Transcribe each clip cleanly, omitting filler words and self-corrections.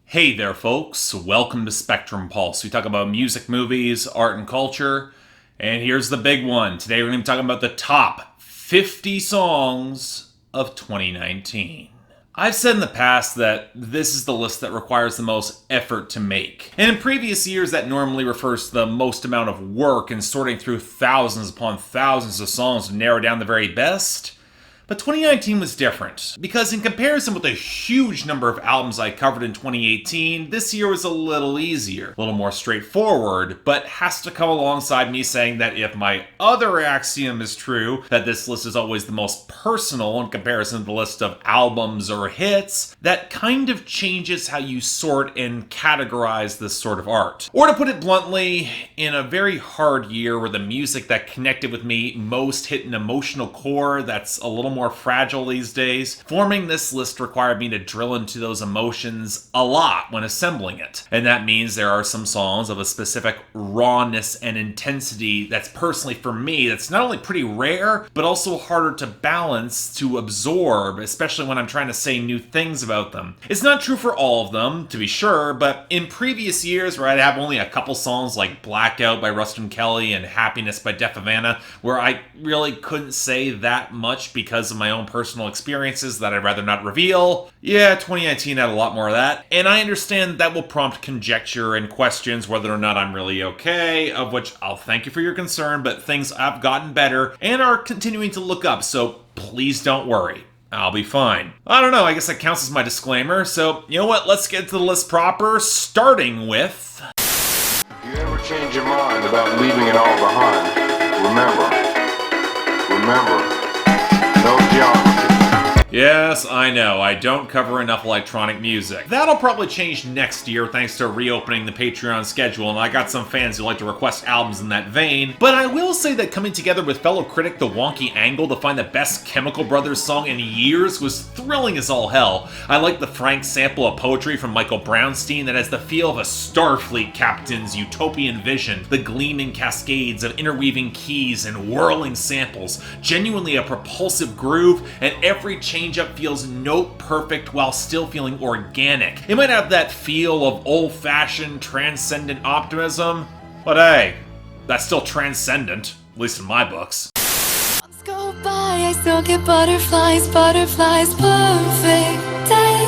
Hey there, folks. Welcome to Spectrum Pulse. We talk about music, movies, art, and culture. And here's the big one. Today we're going to be talking about the top 50 songs of 2019. I've said in the past that this is the list that requires the most effort to make. And in previous years, that normally refers to the most amount of work in sorting through thousands upon thousands of songs to narrow down the very best. But 2019 was different, because in comparison with the huge number of albums I covered in 2018, this year was a little easier, a little more straightforward, but has to come alongside me saying that if my other axiom is true, that this list is always the most personal in comparison to the list of albums or hits, that kind of changes how you sort and categorize this sort of art. Or to put it bluntly, in a very hard year where the music that connected with me most hit an emotional core that's a little more fragile these days, forming this list required me to drill into those emotions a lot when assembling it. And that means there are some songs of a specific rawness and intensity that's personally for me, that's not only pretty rare, but also harder to balance, to absorb, especially when I'm trying to say new things about them. It's not true for all of them, to be sure, but in previous years where I'd have only a couple songs like Blackout by Rustin Kelly and Happiness by Def Havana, where I really couldn't say that much because of my own personal experiences that I'd rather not reveal. Yeah, 2019 had a lot more of that. And I understand that will prompt conjecture and questions whether or not I'm really okay, of which I'll thank you for your concern, but things have gotten better and are continuing to look up, so please don't worry. I'll be fine. I don't know, I guess that counts as my disclaimer, so you know what, let's get to the list proper, starting with... If you ever change your mind about leaving it all behind, remember, no geography. Yes, I know, I don't cover enough electronic music. That'll probably change next year thanks to reopening the Patreon schedule, and I got some fans who like to request albums in that vein, but I will say that coming together with fellow critic The Wonky Angle to find the best Chemical Brothers song in years was thrilling as all hell. I like the frank sample of poetry from Michael Brownstein that has the feel of a Starfleet captain's utopian vision, the gleaming cascades of interweaving keys and whirling samples, genuinely a propulsive groove, and every change up feels note perfect while still feeling organic. It might have that feel of old-fashioned transcendent optimism, but hey, that's still transcendent, at least in my books. Months go by, I still get butterflies, perfect day.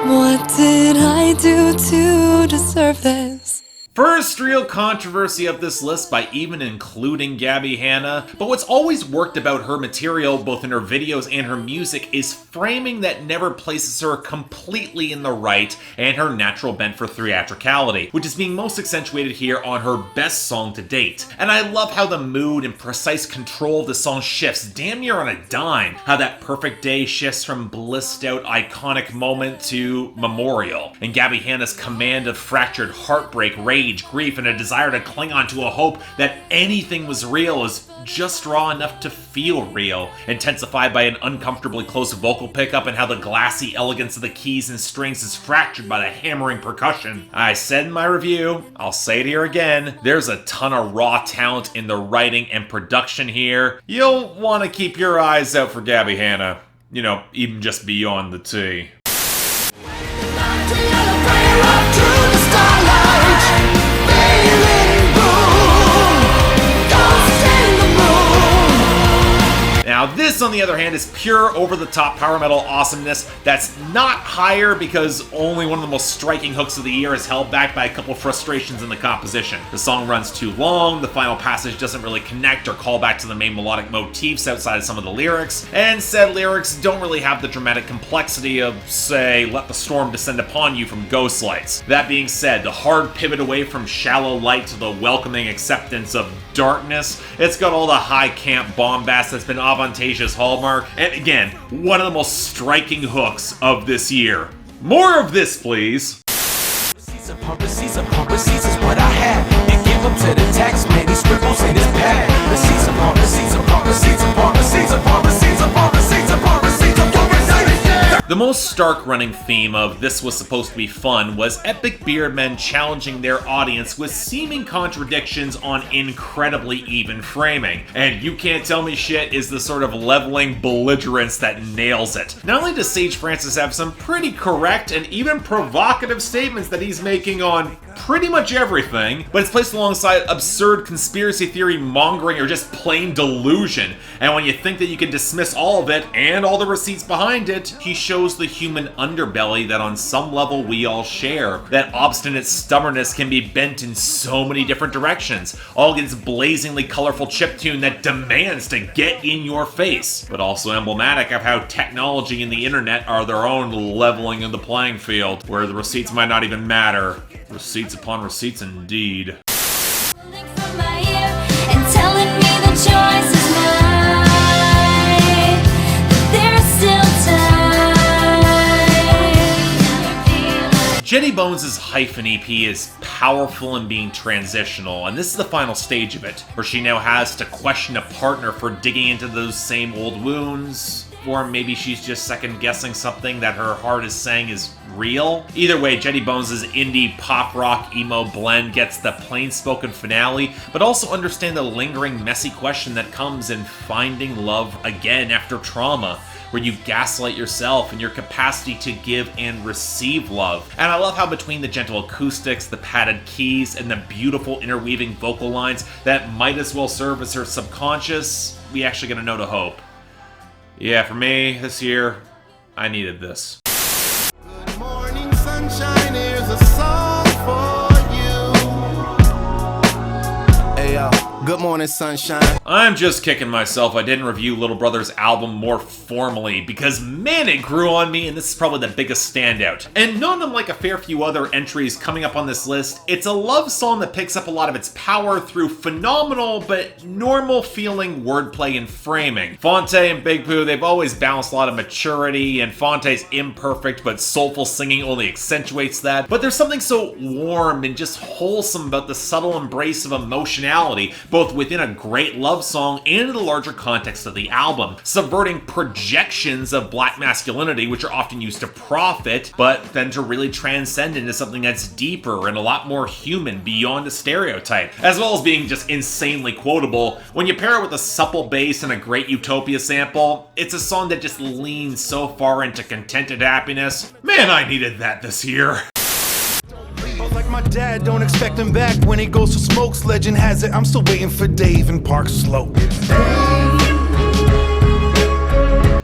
What did I do to deserve this? First real controversy of this list by even including Gabby Hanna, but what's always worked about her material, both in her videos and her music, is framing that never places her completely in the right and her natural bent for theatricality, which is being most accentuated here on her best song to date. And I love how the mood and precise control of the song shifts damn near on a dime, how that perfect day shifts from blissed out iconic moment to memorial, and Gabby Hanna's command of fractured heartbreak, rage, grief, and a desire to cling on to a hope that anything was real is just raw enough to feel real, intensified by an uncomfortably close vocal pickup and how the glassy elegance of the keys and strings is fractured by the hammering percussion. I said in my review, I'll say it here again, there's a ton of raw talent in the writing and production here. You'll want to keep your eyes out for Gabby Hanna, you know, even just beyond the tea. Now this, on the other hand, is pure over-the-top power metal awesomeness that's not higher because only one of the most striking hooks of the year is held back by a couple frustrations in the composition. The song runs too long, the final passage doesn't really connect or call back to the main melodic motifs outside of some of the lyrics, and said lyrics don't really have the dramatic complexity of, say, Let the Storm Descend Upon You from Ghostlights. That being said, the hard pivot away from shallow light to the welcoming acceptance of darkness, it's got all the high camp bombast that's been Avantasia's hallmark, and again, one of the most striking hooks of this year. More of this, please. Receipts upon receipts is what I have. And give them to the tax man, he scribbles in his pad. Receipts upon receipts upon receipts upon receipts upon receipts upon receipts upon receipts upon receipts. The most stark running theme of This Was Supposed to Be Fun was epic beard men challenging their audience with seeming contradictions on incredibly even framing. And You Can't Tell Me Shit is the sort of leveling belligerence that nails it. Not only does Sage Francis have some pretty correct and even provocative statements that he's making on pretty much everything, but it's placed alongside absurd conspiracy theory mongering or just plain delusion. And when you think that you can dismiss all of it and all the receipts behind it, he shows the human underbelly that on some level we all share. That obstinate stubbornness can be bent in so many different directions, all against blazingly colorful chiptune that demands to get in your face, but also emblematic of how technology and the internet are their own leveling of the playing field, where the receipts might not even matter. Receipts upon receipts indeed. From my ear and telling me the choice is mine. There's still time. Jetty Bones' Hyphen EP is powerful in being transitional, and this is the final stage of it, where she now has to question a partner for digging into those same old wounds. Or maybe she's just second-guessing something that her heart is saying is real. Either way, Jetty Bones' indie pop-rock emo blend gets the plain-spoken finale, but also understand the lingering, messy question that comes in finding love again after trauma, where you gaslight yourself and your capacity to give and receive love. And I love how between the gentle acoustics, the padded keys, and the beautiful interweaving vocal lines that might as well serve as her subconscious, we actually get a note of hope. Yeah, for me, this year, I needed this. Good morning, sunshine, here's a song for you. Hey, yo, good morning, sunshine. I'm just kicking myself I didn't review Little Brother's album more formally, because man, it grew on me, and this is probably the biggest standout. And not unlike a fair few other entries coming up on this list, it's a love song that picks up a lot of its power through phenomenal but normal feeling wordplay and framing. Fonte and Big Pooh, they've always balanced a lot of maturity, and Fonte's imperfect but soulful singing only accentuates that. But there's something so warm and just wholesome about the subtle embrace of emotionality, both within a great love song and in the larger context of the album, subverting projections of black masculinity, which are often used to profit, but then to really transcend into something that's deeper and a lot more human beyond a stereotype, as well as being just insanely quotable. When you pair it with a supple bass and a great Utopia sample, it's a song that just leans so far into contented happiness. Man, I needed that this year. Like my dad, don't expect him back when he goes for smokes. Legend has it, I'm still waiting for Dave in Park Slope.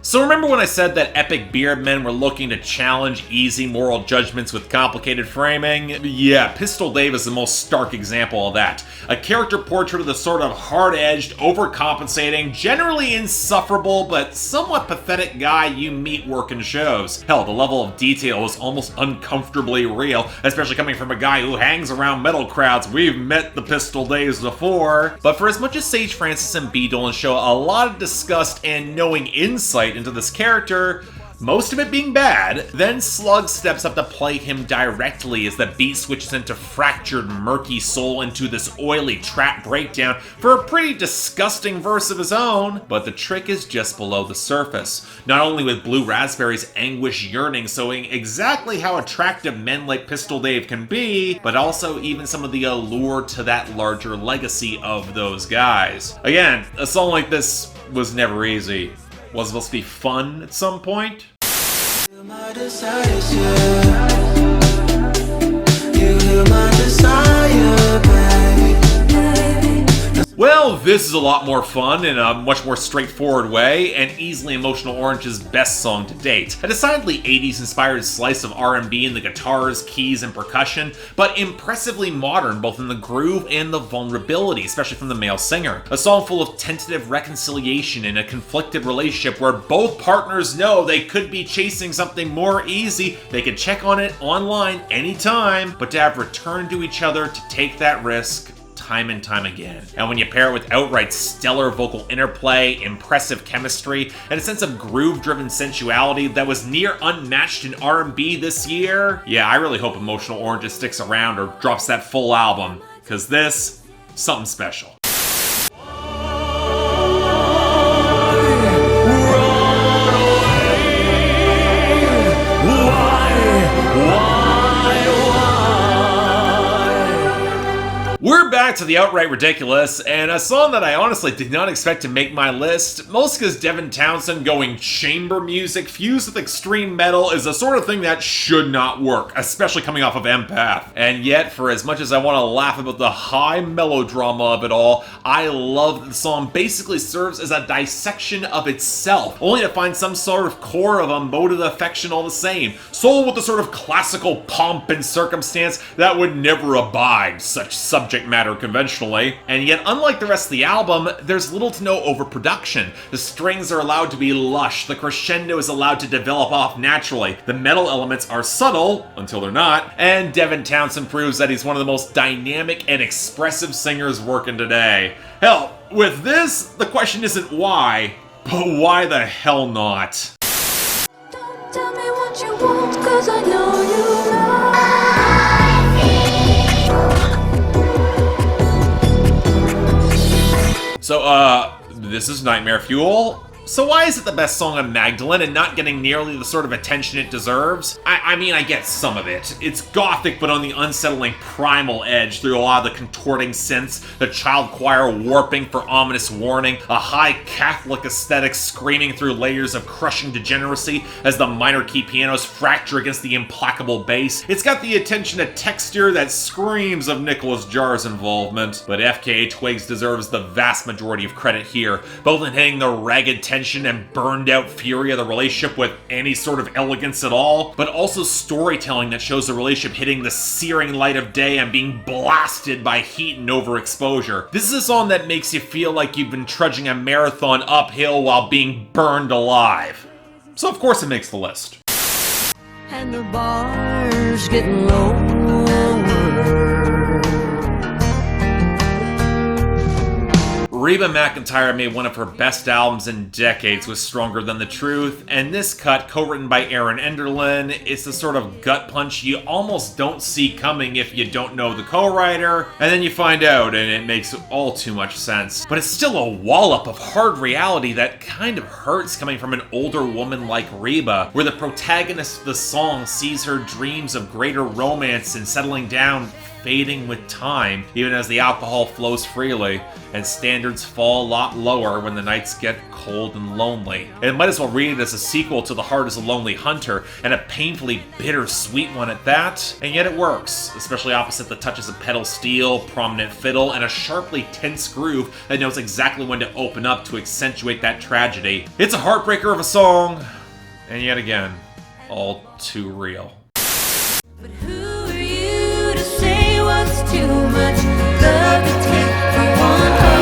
So remember when I said that epic beard men were looking to challenge easy moral judgments with complicated framing? Yeah, Pistol Dave is the most stark example of that. A character portrait of the sort of hard-edged, overcompensating, generally insufferable, but somewhat pathetic guy you meet working shows. Hell, the level of detail was almost uncomfortably real, especially coming from a guy who hangs around metal crowds. We've met the Pistol Daves before. But for as much as Sage Francis and B. Dolan show a lot of disgust and knowing insight into this character, most of it being bad, then Slug steps up to play him directly as the beat switches into fractured, murky soul into this oily trap breakdown for a pretty disgusting verse of his own. But the trick is just below the surface. Not only with Blue Raspberry's anguish yearning showing exactly how attractive men like Pistol Dave can be, but also even some of the allure to that larger legacy of those guys. Again, a song like this was never easy. Was it supposed to be fun at some point? My desires, yeah. You hear my desire, baby. Well, this is a lot more fun in a much more straightforward way, and easily Emotional Orange's best song to date. A decidedly 80s inspired slice of R&B in the guitars, keys, and percussion, but impressively modern both in the groove and the vulnerability, especially from the male singer. A song full of tentative reconciliation in a conflicted relationship where both partners know they could be chasing something more easy, they could check on it online anytime, but to have returned to each other to take that risk time and time again. And when you pair it with outright stellar vocal interplay, impressive chemistry, and a sense of groove-driven sensuality that was near unmatched in R&B this year, yeah, I really hope Emotional Orange just sticks around or drops that full album, because this, something special. back to the outright ridiculous, and a song that I honestly did not expect to make my list, most because Devin Townsend going chamber music fused with extreme metal is the sort of thing that should not work, especially coming off of Empath. And yet, for as much as I want to laugh about the high melodrama of it all, I love that the song basically serves as a dissection of itself, only to find some sort of core of emotive affection all the same, sold with the sort of classical pomp and circumstance that would never abide such subject matter conventionally. And yet, unlike the rest of the album, there's little to no overproduction. The strings are allowed to be lush, the crescendo is allowed to develop off naturally, the metal elements are subtle, until they're not, and Devin Townsend proves that he's one of the most dynamic and expressive singers working today. Hell, with this, the question isn't why, but why the hell not? Don't tell me what you want, 'cause I know you know. So, this is Nightmare Fuel. So why is it the best song on Magdalene and not getting nearly the sort of attention it deserves? I mean, I get some of it. It's gothic, but on the unsettling primal edge through a lot of the contorting synths, the child choir warping for ominous warning, a high Catholic aesthetic screaming through layers of crushing degeneracy as the minor key pianos fracture against the implacable bass. It's got the attention to texture that screams of Nicholas Jar's involvement. But FKA Twigs deserves the vast majority of credit here, both in hitting the ragged tension and burned out fury of the relationship with any sort of elegance at all, but also storytelling that shows the relationship hitting the searing light of day and being blasted by heat and overexposure. This is a song that makes you feel like you've been trudging a marathon uphill while being burned alive. So of course it makes the list. And the bar's getting lower. Reba McEntire made one of her best albums in decades with Stronger Than the Truth, and this cut, co-written by Aaron Enderlin, is the sort of gut punch you almost don't see coming if you don't know the co-writer, and then you find out and it makes all too much sense. But it's still a wallop of hard reality that kind of hurts coming from an older woman like Reba, where the protagonist of the song sees her dreams of greater romance and settling down fading with time, even as the alcohol flows freely, and standards fall a lot lower when the nights get cold and lonely. It might as well read it as a sequel to The Heart is a Lonely Hunter, and a painfully bittersweet one at that, and yet it works, especially opposite the touches of pedal steel, prominent fiddle, and a sharply tense groove that knows exactly when to open up to accentuate that tragedy. It's a heartbreaker of a song, and yet again, all too real. But who are you to say what's too much love to take for one heart?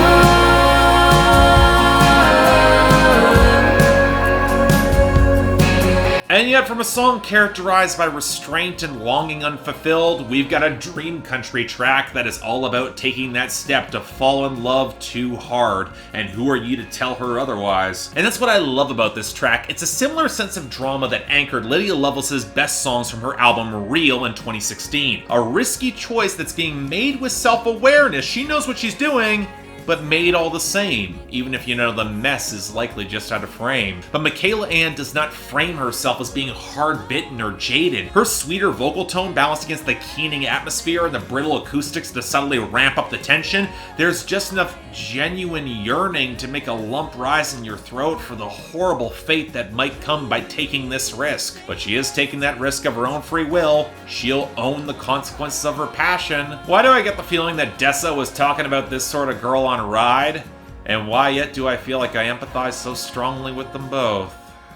And yet, from a song characterized by restraint and longing unfulfilled, we've got a dream country track that is all about taking that step to fall in love too hard, and who are you to tell her otherwise? And that's what I love about this track. It's a similar sense of drama that anchored Lydia Lovelace's best songs from her album Real in 2016. A risky choice that's being made with self-awareness. She knows what she's doing, but made all the same, even if you know the mess is likely just out of frame. But Mikayla Ann does not frame herself as being hard-bitten or jaded. Her sweeter vocal tone balanced against the keening atmosphere and the brittle acoustics to subtly ramp up the tension, there's just enough genuine yearning to make a lump rise in your throat for the horrible fate that might come by taking this risk. But she is taking that risk of her own free will. She'll own the consequences of her passion. Why do I get the feeling that Dessa was talking about this sort of girl on a ride? And why yet do I feel like I empathize so strongly with them both?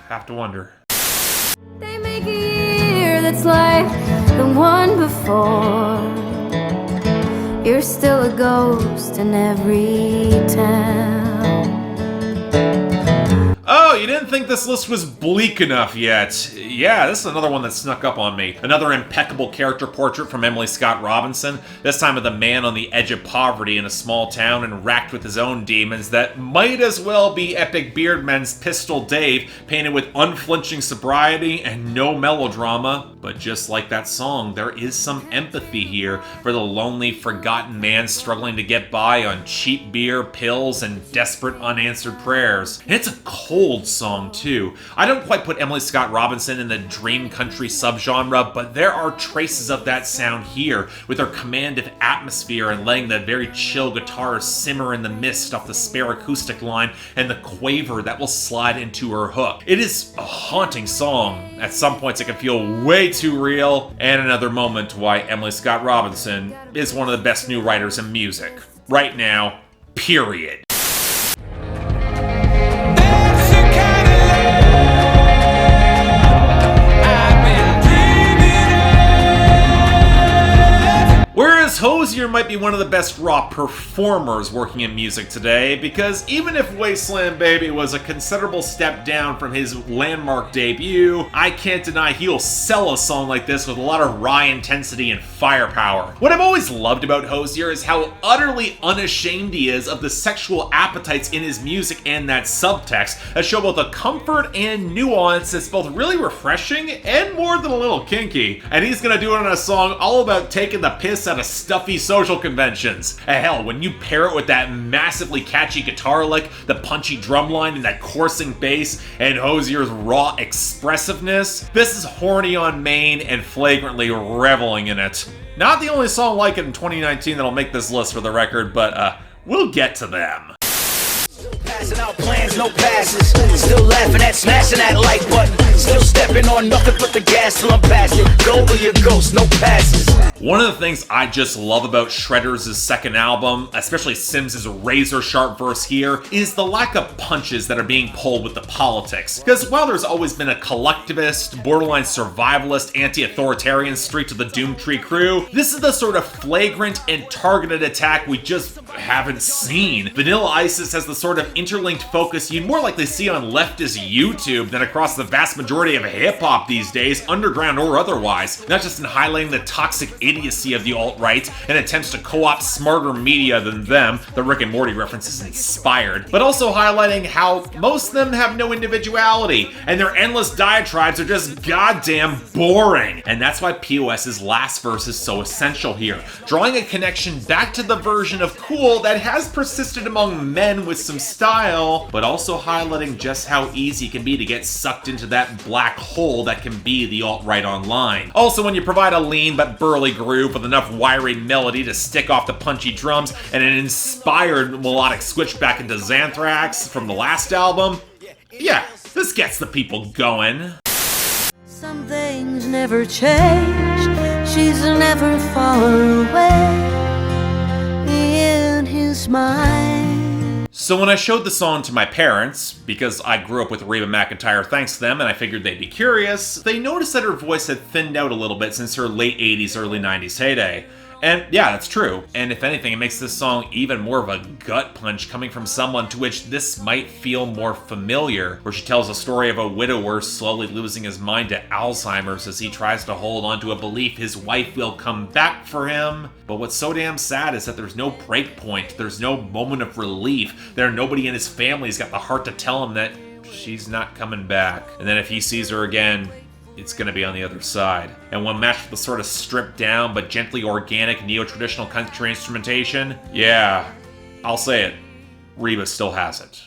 Have to wonder. They make a year that's like the one before. You're still a ghost in every town. Oh, you didn't think this list was bleak enough yet? Yeah, this is another one that snuck up on me. Another impeccable character portrait from Emily Scott Robinson, this time of the man on the edge of poverty in a small town and racked with his own demons that might as well be Epic Beardmen's Pistol Dave, painted with unflinching sobriety and no melodrama. But just like that song, there is some empathy here for the lonely, forgotten man struggling to get by on cheap beer, pills, and desperate unanswered prayers. And it's a cold, old song too. I don't quite put Emily Scott Robinson in the dream country subgenre, but there are traces of that sound here, with her command of atmosphere and letting the very chill guitar simmer in the mist off the spare acoustic line and the quaver that will slide into her hook. It is a haunting song. At some points it can feel way too real, and another moment why Emily Scott Robinson is one of the best new writers in music. Right now, period. Whereas Hozier might be one of the best raw performers working in music today, because even if Wasteland Baby was a considerable step down from his landmark debut, I can't deny he'll sell a song like this with a lot of raw intensity and firepower. What I've always loved about Hozier is how utterly unashamed he is of the sexual appetites in his music and that subtext, that show both a comfort and nuance that's both really refreshing and more than a little kinky. And he's gonna do it on a song all about taking the piss out of stuffy social conventions. Hell, when you pair it with that massively catchy guitar lick, the punchy drum line, and that coursing bass, and Hozier's raw expressiveness, this is horny on main and flagrantly reveling in it. Not the only song like it in 2019 that'll make this list for the record, but we'll get to them. Passing out plans, no passes. Still laughing at smashing that like button. Still stepping on nothing but the gas till I'm past you. Go or your ghost, no passes. One of the things I just love about Shredder's second album, especially Sims' razor-sharp verse here, is the lack of punches that are being pulled with the politics. Because while there's always been a collectivist, borderline survivalist, anti-authoritarian streak to the Doomtree crew, this is the sort of flagrant and targeted attack we just haven't seen. Vanilla Isis has the sort of interlinked focus you'd more likely see on leftist YouTube than across the vast majority of hip-hop these days, underground or otherwise, not just in highlighting the toxic idiocy of the alt-right and attempts to co-opt smarter media than them, the Rick and Morty reference is inspired, but also highlighting how most of them have no individuality, and their endless diatribes are just goddamn boring. And that's why P.O.S.'s last verse is so essential here, drawing a connection back to the version of cool that has persisted among men with some style, but also highlighting just how easy it can be to get sucked into that black hole that can be the alt-right online. Also, when you provide a lean but burly groove with enough wiry melody to stick off the punchy drums and an inspired melodic switch back into Xanthrax from the last album, yeah, this gets the people going. Some things never change. She's never far away in his mind. So when I showed the song to my parents, because I grew up with Reba McEntire thanks to them and I figured they'd be curious, they noticed that her voice had thinned out a little bit since her late 80s, early 90s heyday. And yeah, that's true. And if anything, it makes this song even more of a gut punch coming from someone to which this might feel more familiar, where she tells a story of a widower slowly losing his mind to Alzheimer's as he tries to hold on to a belief his wife will come back for him. But what's so damn sad is that there's no break point, there's no moment of relief. Nobody in his family's got the heart to tell him that she's not coming back. And then if he sees her again, it's going to be on the other side. And when matched with the sort of stripped down but gently organic neo-traditional country instrumentation, yeah, I'll say it, Reba still has it.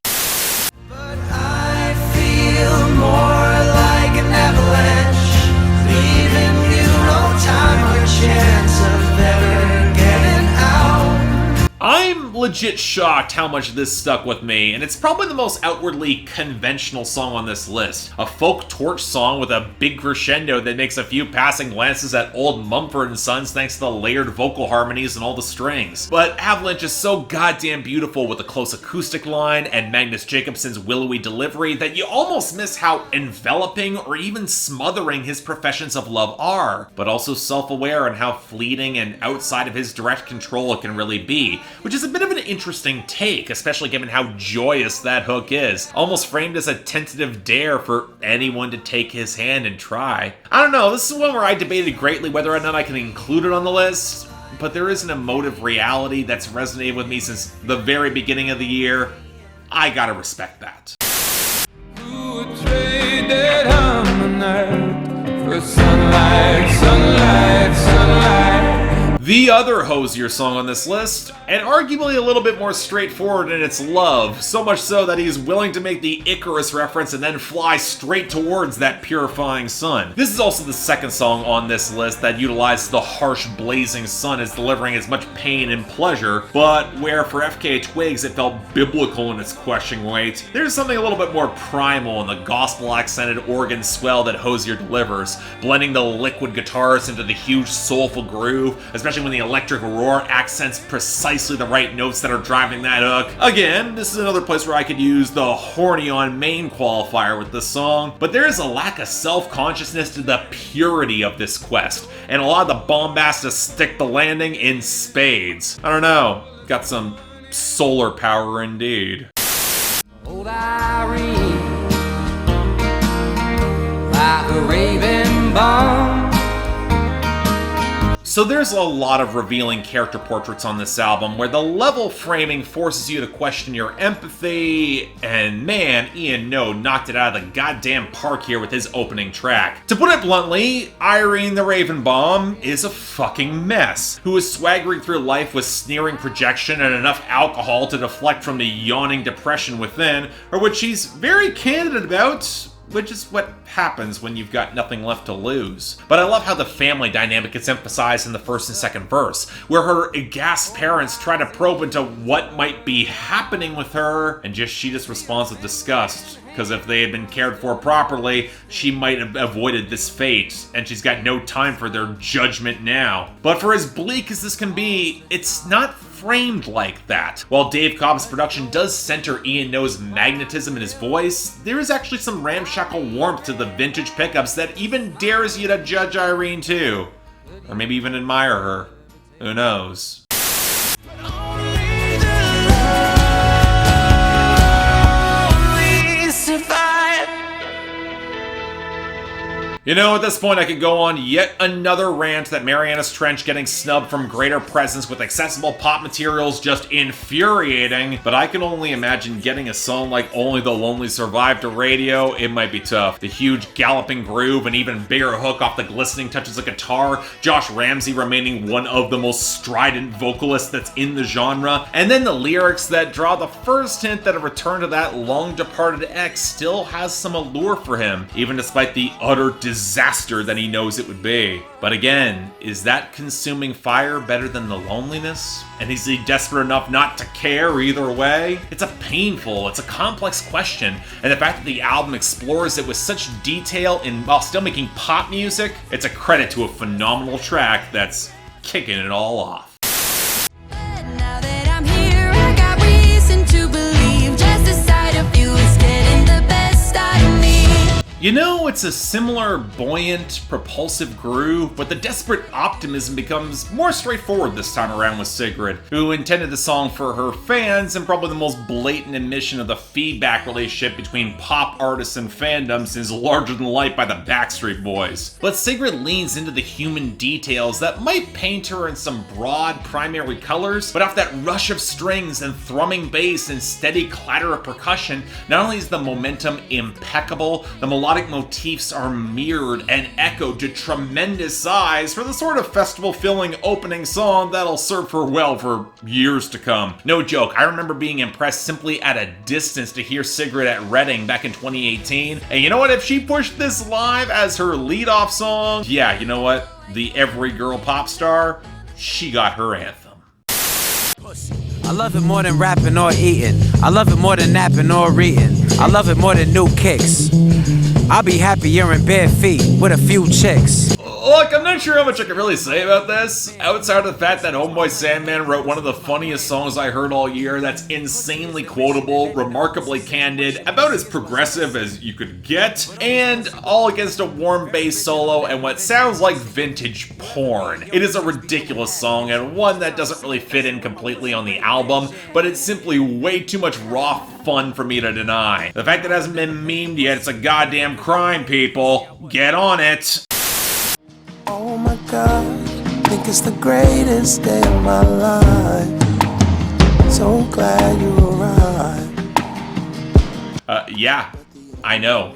But I feel more like an avalanche, leaving you no time or chance of ever getting out. I'm legit shocked how much this stuck with me, and it's probably the most outwardly conventional song on this list. A folk torch song with a big crescendo that makes a few passing glances at old Mumford & Sons thanks to the layered vocal harmonies and all the strings. But Avalanche is so goddamn beautiful with a close acoustic line and Magnus Jacobson's willowy delivery that you almost miss how enveloping or even smothering his professions of love are, but also self-aware on how fleeting and outside of his direct control it can really be, which is a bit of an interesting take, especially given how joyous that hook is, almost framed as a tentative dare for anyone to take his hand and try. I don't know, this is one where I debated greatly whether or not I can include it on the list, but there is an emotive reality that's resonated with me since the very beginning of the year. I gotta respect that. Who traded on earth for sunlight, sunlight, sunlight? The other Hozier song on this list, and arguably a little bit more straightforward in its love, so much so that he's willing to make the Icarus reference and then fly straight towards that purifying sun. This is also the second song on this list that utilizes the harsh blazing sun as delivering as much pain and pleasure, but where for FKA Twigs it felt biblical in its questioning weight, there's something a little bit more primal in the gospel-accented organ swell that Hozier delivers, blending the liquid guitars into the huge soulful groove, especially when the electric roar accents precisely the right notes that are driving that hook. Again, this is another place where I could use the horny on main qualifier with this song, but there is a lack of self-consciousness to the purity of this quest, and a lot of the bombast to stick the landing in spades. I don't know, got some solar power indeed. Old Irene, like a raving bomb. So there's a lot of revealing character portraits on this album where the level framing forces you to question your empathy, and man, Ian No knocked it out of the goddamn park here with his opening track. To put it bluntly, Irene the Raven Bomb is a fucking mess, who is swaggering through life with sneering projection and enough alcohol to deflect from the yawning depression within, or which she's very candid about, which is what happens when you've got nothing left to lose. But I love how the family dynamic gets emphasized in the first and second verse, where her aghast parents try to probe into what might be happening with her, and she just responds with disgust. Because if they had been cared for properly, she might have avoided this fate, and she's got no time for their judgment now. But for as bleak as this can be, it's not framed like that. While Dave Cobb's production does center Ian No's magnetism in his voice, there is actually some ramshackle warmth to the vintage pickups that even dares you to judge Irene too. Or maybe even admire her. Who knows? You know, at this point I could go on yet another rant that Marianas Trench getting snubbed from greater presence with accessible pop materials just infuriating, but I can only imagine getting a song like Only the Lonely Survive to radio. It might be tough. The huge galloping groove and even bigger hook off the glistening touches of guitar, Josh Ramsey remaining one of the most strident vocalists that's in the genre, and then the lyrics that draw the first hint that a return to that long-departed ex still has some allure for him, even despite the utter disaster that he knows it would be. But again, is that consuming fire better than the loneliness? And is he desperate enough not to care either way? It's a complex question, and the fact that the album explores it with such detail while still making pop music, it's a credit to a phenomenal track that's kicking it all off. Now that I'm here, I got reason to believe just the sight of you is getting the best out of me. You know, it's a similar buoyant, propulsive groove, but the desperate optimism becomes more straightforward this time around with Sigrid, who intended the song for her fans and probably the most blatant admission of the feedback relationship between pop artists and fandom since Larger Than Life by the Backstreet Boys. But Sigrid leans into the human details that might paint her in some broad primary colors, but off that rush of strings and thrumming bass and steady clatter of percussion, not only is the momentum impeccable, the melodic motifs are mirrored and echoed to tremendous size for the sort of festival-filling opening song that'll serve her well for years to come. No joke, I remember being impressed simply at a distance to hear Sigrid at Reading back in 2018, and you know what, if she pushed this live as her lead-off song, yeah, you know what, the every girl pop star, she got her anthem. I love it more than rapping or eating. I love it more than napping or reading. I love it more than new kicks. I'll be happier in bare feet with a few chicks. Look, I'm not sure how much I can really say about this, outside of the fact that Homeboy Sandman wrote one of the funniest songs I heard all year that's insanely quotable, remarkably candid, about as progressive as you could get, and all against a warm bass solo and what sounds like vintage porn. It is a ridiculous song and one that doesn't really fit in completely on the album, but it's simply way too much raw fun for me to deny. The fact that it hasn't been memed yet, it's a goddamn crime, people. Get on it. Oh my God, think it's the greatest day of my life. So glad you arrived. Yeah, I know.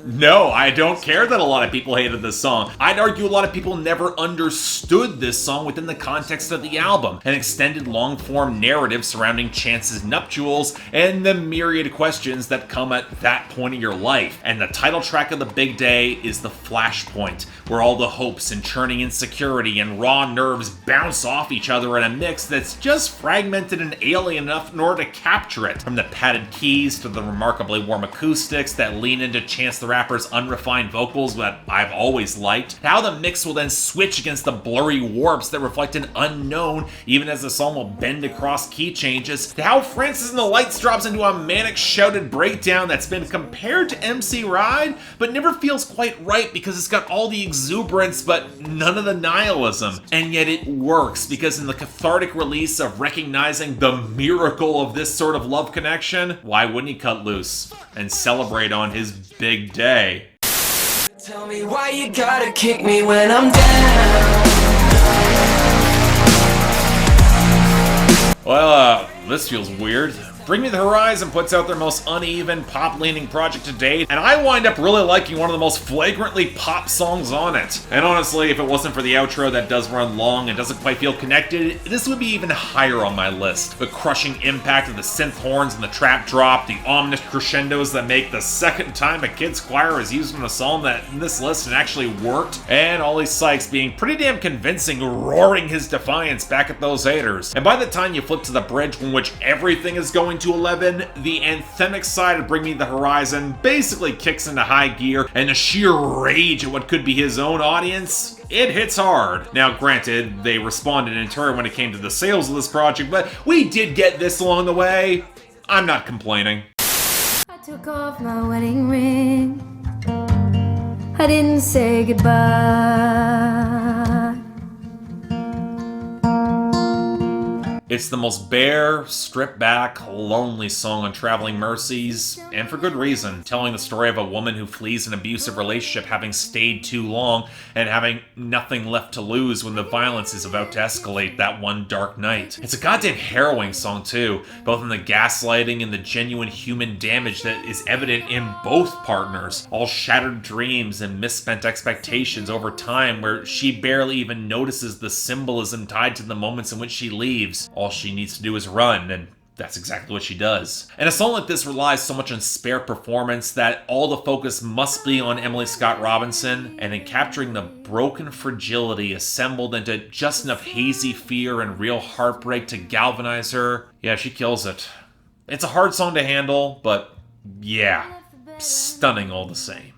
No, I don't care that a lot of people hated this song. I'd argue a lot of people never understood this song within the context of the album, an extended long-form narrative surrounding Chance's nuptials and the myriad questions that come at that point of your life. And the title track of The Big Day is the flashpoint, where all the hopes and churning insecurity and raw nerves bounce off each other in a mix that's just fragmented and alien enough in order to capture it. From the padded keys to the remarkably warm acoustics that lean into Chance the Rapper's unrefined vocals that I've always liked, how the mix will then switch against the blurry warps that reflect an unknown even as the song will bend across key changes, to how Francis and the Lights drops into a manic shouted breakdown that's been compared to MC Ride, but never feels quite right because it's got all the exuberance but none of the nihilism. And yet it works because in the cathartic release of recognizing the miracle of this sort of love connection, why wouldn't he cut loose and celebrate on his big day? Tell me why you gotta kick me when I'm down. Well, this feels weird. Bring Me the Horizon puts out their most uneven, pop-leaning project to date, and I wind up really liking one of the most flagrantly pop songs on it. And honestly, if it wasn't for the outro that does run long and doesn't quite feel connected, this would be even higher on my list. The crushing impact of the synth horns and the trap drop, the ominous crescendos that make the second time a kid's choir is used in a song that in this list and actually worked, and Ollie Sykes being pretty damn convincing, roaring his defiance back at those haters. And by the time you flip to the bridge in which everything is going to 11, the anthemic side of Bring Me the Horizon basically kicks into high gear, and the sheer rage at what could be his own audience, it hits hard. Now granted, they responded in turn when it came to the sales of this project, but we did get this along the way. I'm not complaining. I took off my wedding ring. I didn't say goodbye. It's the most bare, stripped back, lonely song on Traveling Mercies, and for good reason, telling the story of a woman who flees an abusive relationship having stayed too long and having nothing left to lose when the violence is about to escalate that one dark night. It's a goddamn harrowing song too, both in the gaslighting and the genuine human damage that is evident in both partners. All shattered dreams and misspent expectations over time where she barely even notices the symbolism tied to the moments in which she leaves. All she needs to do is run, and that's exactly what she does. And a song like this relies so much on spare performance that all the focus must be on Emily Scott Robinson, and in capturing the broken fragility assembled into just enough hazy fear and real heartbreak to galvanize her, yeah, she kills it. It's a hard song to handle, but yeah, stunning all the same.